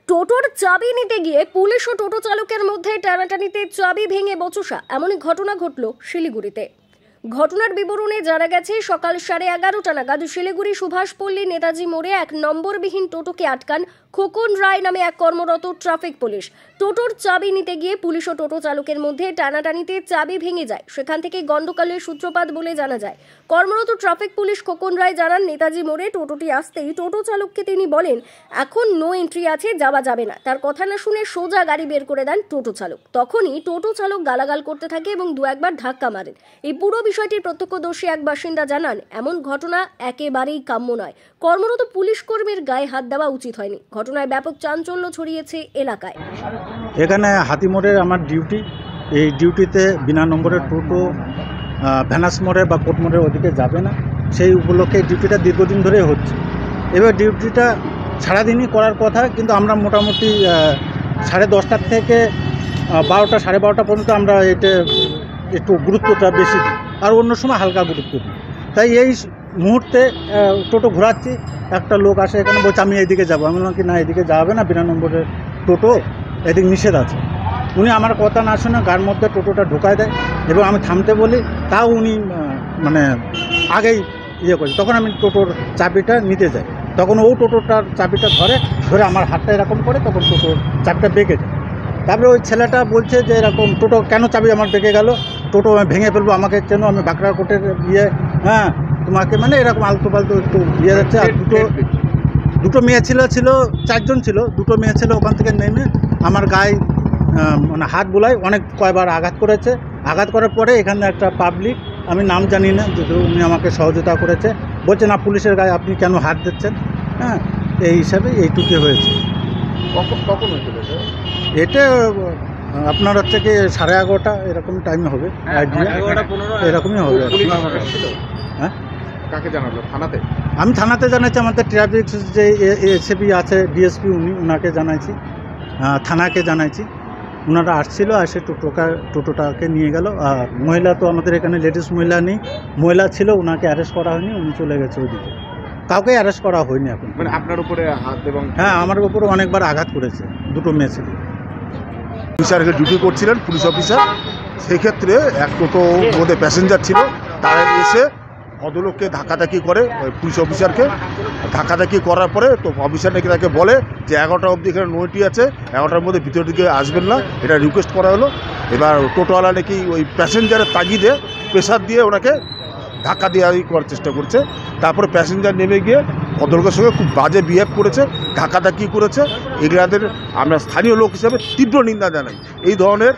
টোটোর চাবি নিতে গিয়ে পুলিশ ও টোটো চালকের মধ্যে টানাটানিতে চাবি ভেঙে বচসা এমনই ঘটনা ঘটল শিলিগুড়িতে। ঘটনার বিবরণে জানা গেছে, সকাল 11:30 নাগাদ শিলিগুড়ি সুভাষপল্লী নেতাজি মোড়ে এক নম্বরবিহীন টোটোকে আটকান খোকন রায় নামে এক কর্মরত ট্রাফিক পুলিশ। টোটোর চাবি নিতে গিয়ে পুলিশ ও টোটো চালকের মধ্যে টানাটানিতে চাবি ভেঙে যায়। সেখান থেকে গন্ডগোলের সূত্রপাত বলে জানা যায়। কর্মরত ট্রাফিক পুলিশ খোকন রায় জানান, নেতাজি মোড়ে টোটোটি আসতেই টোটো চালককে তিনি বলেন, এখন নো এন্ট্রি আছে, যাওয়া যাবে না। তার কথা না শুনে সোজা গাড়ি বের করে দেন টোটো চালক। তখনই টোটো চালক গালাগাল করতে থাকে এবং দু একবার ধাক্কা মারেন। এই পুরো বিষয়টির প্রত্যক্ষদর্শী এক বাসিন্দা জানান, এমন ঘটনা একেবারেই কাম্য নয়। কর্মরত পুলিশ কর্মীর গায়ে হাত দেওয়া উচিত হয়নি। ঘটনায় ব্যাপক চাঞ্চল্য ছড়িয়েছে এলাকায়। এখানে হাতিমোড়ে আমার ডিউটি, এই ডিউটিতে বিনা নম্বরের টোটো ভ্যানাস মোড়ে বা কোট মোড়ের ওদিকে যাবে না, সেই উপলক্ষে ডিউটিটা দীর্ঘদিন ধরে হচ্ছে। এবার ডিউটিটা সারাদিনই করার কথা, কিন্তু আমরা মোটামুটি 10:30 থেকে 12টা 12:30 পর্যন্ত আমরা এটা একটু গুরুত্বটা বেশি দিই, আর অন্য সময় হালকা গুরুত্ব দিই। তাই এই মুহূর্তে টোটো ঘোরাচ্ছি, একটা লোক আসে এখানে, বলছে আমি এইদিকে যাবো। আমি বললাম কি না, এদিকে যাবে না, বিনা নম্বরের টোটো, এদিকে নিষেধ আছে। উনি আমার কথা না শুনে গার মধ্যে টোটোটা ঢোকায় দেয় এবং আমি থামতে বলি, তাও উনি মানে আগেই করছে। তখন আমি টোটোর চাবিটা নিতে যাই, তখন ও টোটোটার চাবিটা ধরে আমার হাতটা এরকম করে, তখন টোটোর চাবিটা বেঁকে যায়। তারপরে ওই ছেলেটা বলছে যে এরকম টোটো কেন চাবি আমার বেঁকে গেল, টোটো আমি ভেঙে ফেলবো, আমাকে চেনো, আমি বাঁকড়াকোটের তোমাকে মানে এরকম আলতু পালতু একটু যাচ্ছে। আর দুটো মেয়ে ছিল 4জন ছিল, দুটো মেয়ে ছিল ওখান থেকে নেমে আমার গায়ে মানে হাত বুলায় অনেক কয়বার আঘাত করেছে। আঘাত করার পরে এখানে একটা পাবলিক, আমি নাম জানি না, যদিও উনি আমাকে সহযোগিতা করেছে, বলছে না পুলিশের গায়ে আপনি কেন হাত দিচ্ছেন, এই হিসাবে এইটুকু হয়েছে। কখন হয়েছিল এটা? আপনার হচ্ছে কি 11:30 এরকম টাইমে হবে, এরকমই হবে। হ্যাঁ, কাকে জানালো? থানাতে? আমি থানাতে জানাচ্ছি, আমাদের ট্রাফিক যে এসপি আছে, ডিএসপি, ওনাকে জানাইছি, থানাকে জানাইছি। ওনারা আসছিল, এসে টোটোটাকে নিয়ে গেল। আর মহিলা তো আমাদের এখানে লেডিস মহিলা নেই, মহিলা ছিল, ওনাকে অ্যারেস্ট করা হয়নি, উনি চলে গেছে ওইদিকে। কাউকে অ্যারেস্ট করা হয়নি এখন। মানে আপনার উপরে হাত এবং? হ্যাঁ, আমার উপরে অনেকবার আঘাত করেছে, দুটো মেয়ে ছিল। অফিসারকে ডিউটি করছিলেন পুলিশ অফিসার, সেই ক্ষেত্রে এক টোটো মধ্যে প্যাসেঞ্জার ছিল, তারা এসে ভদ্রলোককে ধাক্কাধাক্কি করে, ওই পুলিশ অফিসারকে ধাক্কাধাক্কি করার পরে তো অফিসার নাকি তাকে বলে যে 11টা অবধি এখানে নোটি আছে, 11টার মধ্যে ভিতরের দিকে আসবেন না, এটা রিকোয়েস্ট করা হলো। এবার টোটোওয়ালা নাকি ওই প্যাসেঞ্জারের তাগিদে প্রেশার দিয়ে ওনাকে ধাক্কা দেওয়া করার চেষ্টা করছে। তারপরে প্যাসেঞ্জার নেমে গিয়ে ভদ্রলোকের সঙ্গে খুব বাজে বিহেভ করেছে, ধাক্কাধাক্কি করেছে। এগুলাদের আমরা স্থানীয় লোক হিসাবে তীব্র নিন্দা জানাই। এই ধরনের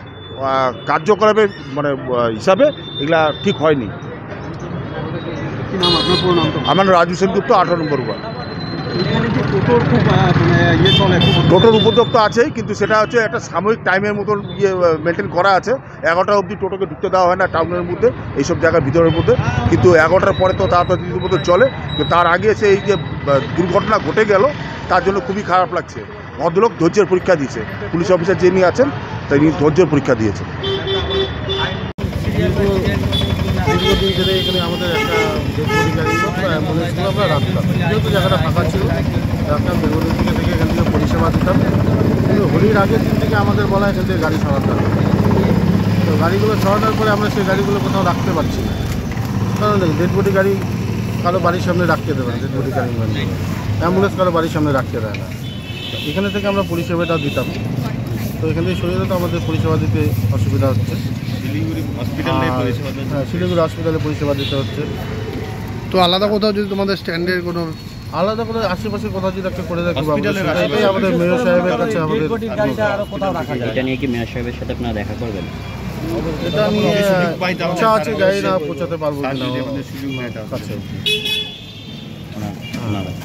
কার্যকলাপের মানে হিসাবে এগুলা ঠিক হয়নি। আমার রাজু সেনগুপ্ত, 18 নম্বর ওয়ার্ড। টোটোর উপদ্রব তো আছেই, কিন্তু সেটা হচ্ছে একটা সাময়িক টাইমের মতন মেনটেন করা আছে। 11টা অবধি টোটোকে ঢুকতে দেওয়া হয় না টাউনের মধ্যে, এইসব জায়গার ভিতরের মধ্যে, কিন্তু 11টার পরে তো তাড়াতাড়ি মতো চলে। কিন্তু তার আগে এসে এই যে দুর্ঘটনা ঘটে গেল, তার জন্য খুবই খারাপ লাগছে। ভদ্রলোক ধৈর্যের পরীক্ষা দিয়েছে, পুলিশ অফিসার যিনি আছেন তিনি ধৈর্যের পরীক্ষা দিয়েছেন। দীর্ঘদিন ধরে এখানে আমাদের একটা অ্যাম্বুলেন্সগুলো আমরা রাখতাম, যেহেতু জায়গাটা ফাঁকা ছিল, রাখতাম। দীর্ঘদিন থেকে এখান থেকে পরিষেবা দিতাম, কিন্তু হোলির আগের দিন থেকে আমাদের বলা এখান থেকে গাড়ি সরাতে হবে। তো গাড়িগুলো সরানোর পরে আমরা সেই গাড়িগুলো কোথাও রাখতে পারছি না, কারণ দেখুন ডেড বডি গাড়ি কারো বাড়ির সামনে রাখতে দেবে না, ডেড বডি গাড়ি মানে অ্যাম্বুলেন্স কারো বাড়ির সামনে রাখতে দেয় না। এখানে থেকে আমরা পরিষেবাটা দিতাম, তো এখান থেকে সরিয়ে তো আমাদের পরিষেবা দিতে অসুবিধা হচ্ছে। শিলিগুড়ি হসপিটালে পরিষেবা দিতে হচ্ছে। তো আলাদা কোথাও যদি তোমাদের স্ট্যান্ডের কোনো আলাদা করে আশেপাশে কোথাও যদি একটা করে রাখবো, এটাই আমাদের মেয়র সাহেবের কাছে আমাদের। এটা নিয়ে কি মেয়র সাহেবের সাথে আপনারা দেখা করবেন? এটা নিয়ে ইচ্ছা আছে, গাড়ি না পৌঁছাতে পারবো কিনা কাছে।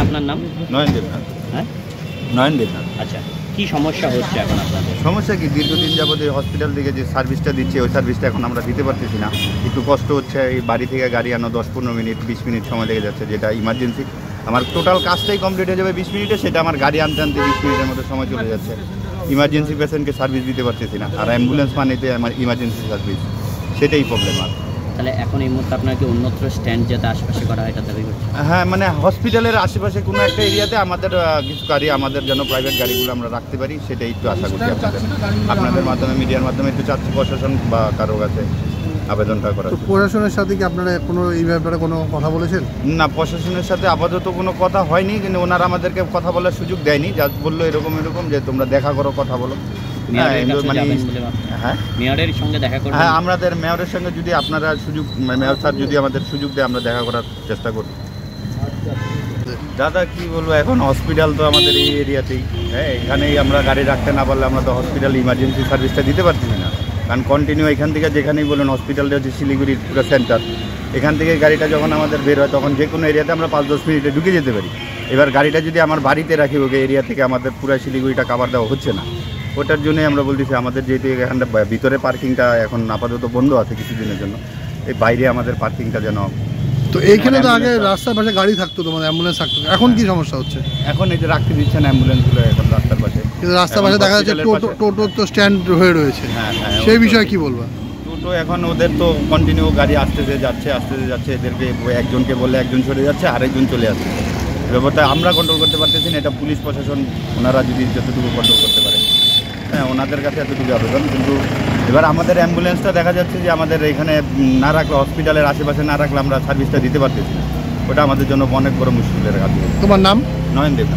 আপনার নাম? নয়ন দেবনাথ। হ্যাঁ, নয়ন দেবনাথ। আচ্ছা, কি সমস্যা হচ্ছে এখন আপনাদের? সমস্যা কি, দীর্ঘদিন যাবত হসপিটাল থেকে যে সার্ভিসটা দিচ্ছে ওই সার্ভিসটা এখন আমরা দিতে পারতেছি না। একটু কষ্ট হচ্ছে, এই বাড়ি থেকে গাড়ি আনো 10-15 মিনিট 20 মিনিট সময় লেগে যাচ্ছে, যেটা ইমার্জেন্সি। আমার টোটাল কাজটাই কমপ্লিট হয়ে যাবে 20 মিনিটে, সেটা আমার গাড়ি আনতে 20 মিনিটের মধ্যে সময় চলে যাচ্ছে। ইমার্জেন্সি পেশেন্টকে সার্ভিস দিতে পারতেছি না, আর অ্যাম্বুলেন্স মানেতে আমার ইমার্জেন্সি সার্ভিস, সেটাই প্রবলেম। আর তাহলে এখন এই মুহূর্তে আপনার কি অন্যত্র স্ট্যান্ড যাতে আশেপাশে করা হয় এটা দাবি করছে? হ্যাঁ, মানে হসপিটালের আশেপাশে কোনো একটা এরিয়াতে আমাদের কিছু গাড়ি, আমাদের যেন প্রাইভেট গাড়িগুলো আমরা রাখতে পারি, সেটাই একটু আশা করছি আপনাদের মাধ্যমে, মিডিয়ার মাধ্যমে একটু চাচ্ছি প্রশাসন বা কারো কাছে আবেদনটা করা। প্রশাসনের সাথে কি আপনারা কোনো এই ব্যাপারে কোনো কথা বলেছেন? না, প্রশাসনের সাথে আপাতত কোনো কথা হয়নি, কিন্তু ওনারা আমাদেরকে কথা বলার সুযোগ দেয়নি। যা বললো এরকম যে তোমরা দেখা করো, কথা বলো। মেয়রের সঙ্গে দেখা করবেন? হ্যাঁ, আমাদের মেয়রের সঙ্গে যদি আপনারা সুযোগ, মেয়র স্যার যদি আমাদের সুযোগ দেয়, আমরা দেখা করার চেষ্টা করব। দাদা কি বলবো, এখন হসপিটাল তো আমাদের এই এরিয়াতেই, হ্যাঁ, এখানেই আমরা গাড়ি রাখতে না পারলে আমরা তো হসপিটাল ইমার্জেন্সি সার্ভিসটা দিতে পারছি না, কারণ কন্টিনিউ এখান থেকে যেখানেই বলুন, হসপিটালটা হচ্ছে শিলিগুড়ির পুরো সেন্টার, এখান থেকে গাড়িটা যখন আমাদের বের হয় তখন যে কোনো এরিয়াতে আমরা 5-10 মিনিটে ঢুকে যেতে পারি। এবার গাড়িটা যদি আমার বাড়িতে রাখি, ওকে এরিয়া থেকে আমাদের পুরো শিলিগুড়িটা কাভার দেওয়া হচ্ছে না, ওটার জন্যই আমরা বলতেছি আমাদের যেহেতু এখানটা ভিতরে পার্কিংটা এখন আপাতত বন্ধ আছে কিছুদিনের জন্য, এই বাইরে আমাদের পার্কিংটা যেন। তো এইখানে তো আগে রাস্তার পাশে গাড়ি থাকতো, তোমাদের অ্যাম্বুলেন্স থাকতো, এখন কি সমস্যা হচ্ছে? এখন এই যে রাখতে দিচ্ছে না অ্যাম্বুলেন্সগুলো এখন রাস্তার পাশে, কিন্তু রাস্তার পাশে দেখা যাচ্ছে টোটো তো স্ট্যান্ড হয়ে রয়েছে। হ্যাঁ, সেই বিষয়ে কি বলবো? টোটো এখন ওদের তো কন্টিনিউ গাড়ি আসতেছে যাচ্ছে, এদেরকে একজনকে বলে একজন সরে যাচ্ছে, আরেকজন চলে আসছে। ব্যাপারটা আমরা কন্ট্রোল করতে পারতেছি না, এটা পুলিশ প্রশাসন ওনারা যদি যতটুকু কন্ট্রোল করতে পারে, হ্যাঁ, ওনাদের কাছে এতটুকু আবেদন। কিন্তু এবার আমাদের অ্যাম্বুলেন্সটা দেখা যাচ্ছে যে আমাদের এখানে না রাখলে, হসপিটালের আশেপাশে না রাখলে আমরা সার্ভিসটা দিতে পারতেছি না, ওটা আমাদের জন্য অনেক বড় মুশকিলের কাজ। তোমার নাম? নয়ন দেব।